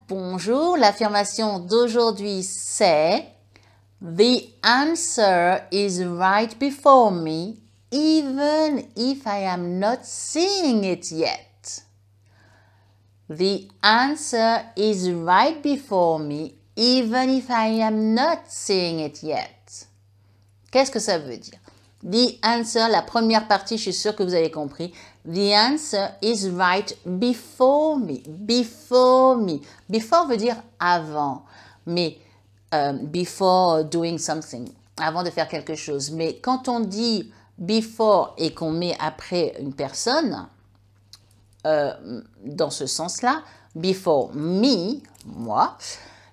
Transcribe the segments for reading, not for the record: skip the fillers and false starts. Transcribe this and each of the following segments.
Bonjour, l'affirmation d'aujourd'hui c'est The answer is right before me, even if I am not seeing it yet. The answer is right before me, even if I am not seeing it yet. Qu'est-ce que ça veut dire? The answer, la première partie, je suis sûre que vous avez compris. The answer is right before me. Before me. Before veut dire avant. Mais before doing something. Avant de faire quelque chose. Mais quand on dit before et qu'on met après une personne, dans ce sens-là, before me, moi,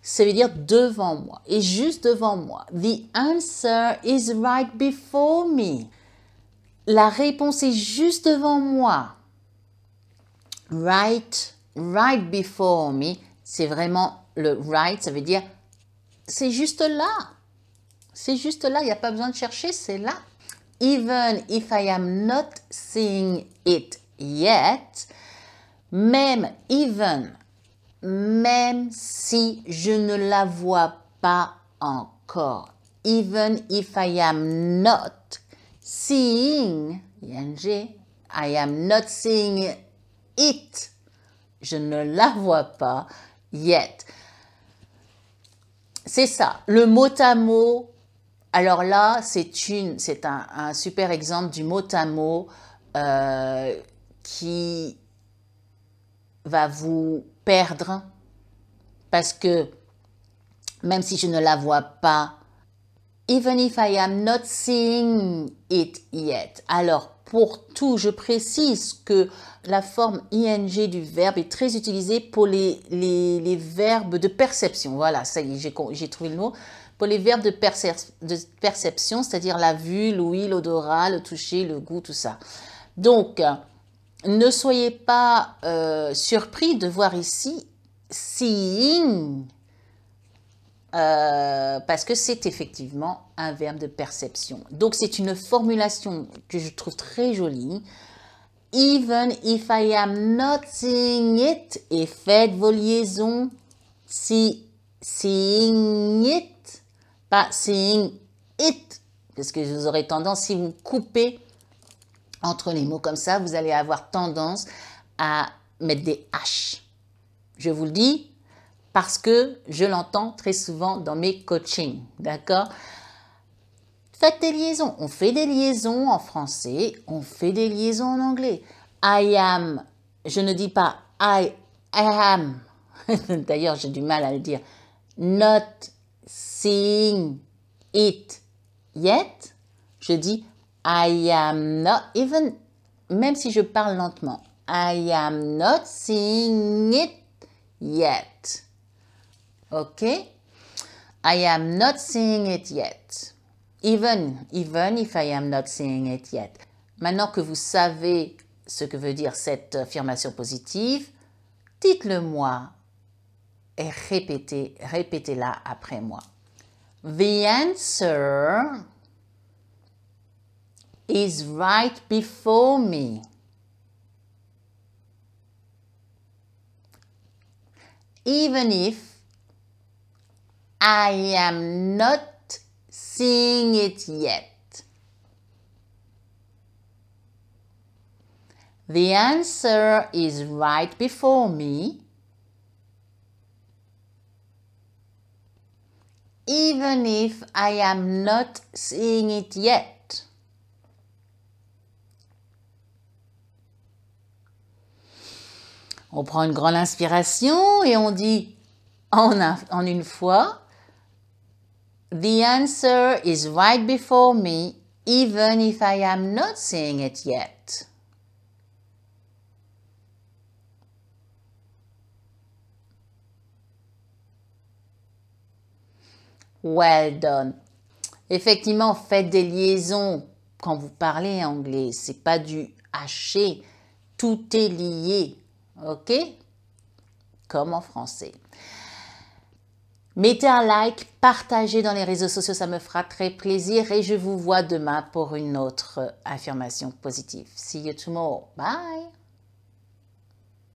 ça veut dire devant moi et juste devant moi. The answer is right before me. La réponse est juste devant moi. Right before me, c'est vraiment le right, ça veut dire c'est juste là. C'est juste là, il n'y a pas besoin de chercher, c'est là. Even if I am not seeing it yet, même si je ne la vois pas encore. Even if I am not seeing, ing, I am not seeing it. Je ne la vois pas yet. C'est ça, le mot à mot. Alors là, c'est un super exemple du mot à mot qui va vous perdre parce que même si je ne la vois pas, even if I am not seeing it yet. Alors pour tout, je précise que la forme ing du verbe est très utilisée pour les verbes de perception. Voilà, ça y est, j'ai trouvé le mot. Pour les verbes de perception, c'est-à-dire la vue, l'ouïe, l'odorat, le toucher, le goût, tout ça. Donc, ne soyez pas surpris de voir ici seeing, parce que c'est effectivement un verbe de perception. Donc, c'est une formulation que je trouve très jolie. Even if I am not seeing it, et faites vos liaisons. Seeing it, pas seeing it, parce que vous aurez tendance, si vous coupez entre les mots comme ça, vous allez avoir tendance à mettre des H. Je vous le dis parce que je l'entends très souvent dans mes coachings, d'accord? Faites des liaisons. On fait des liaisons en français, on fait des liaisons en anglais. I am, je ne dis pas I am. D'ailleurs, j'ai du mal à le dire. Not seeing it yet. Je dis I am not, même si je parle lentement. I am not seeing it yet. Ok? I am not seeing it yet. Even if I am not seeing it yet. Maintenant que vous savez ce que veut dire cette affirmation positive, dites-le moi et répétez-la après moi. The answer is right before me. Even if I am not seeing it yet. The answer is right before me. Even if I am not seeing it yet. On prend une grande inspiration et on dit en une fois, The answer is right before me, even if I am not seeing it yet. Well done. Effectivement, faites des liaisons quand vous parlez anglais. C'est pas du haché. Tout est lié. Ok? Comme en français. Mettez un like, partagez dans les réseaux sociaux, ça me fera très plaisir et je vous vois demain pour une autre affirmation positive. See you tomorrow. Bye!